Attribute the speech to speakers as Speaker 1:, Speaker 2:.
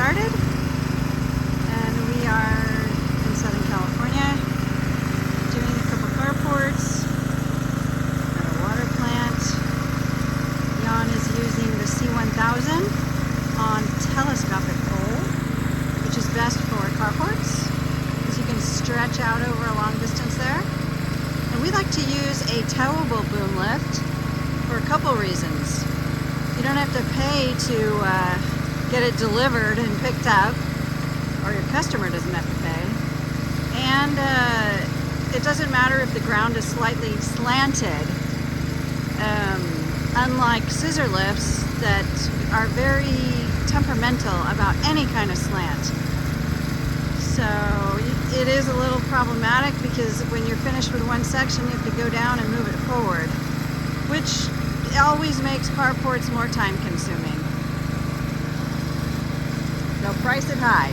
Speaker 1: started, and we are in Southern California doing a couple carports at a water plant. Jan is using the C1000 on telescopic pole, which is best for carports because you can stretch out over a long distance there. And we like to use a towable boom lift for a couple reasons. You don't have to pay to get it delivered and picked up, or your customer doesn't have to pay. And it doesn't matter if the ground is slightly slanted, unlike scissor lifts that are very temperamental about any kind of slant. So it is a little problematic because when you're finished with one section, you have to go down and move it forward, which always makes carports more time consuming. They'll price it high.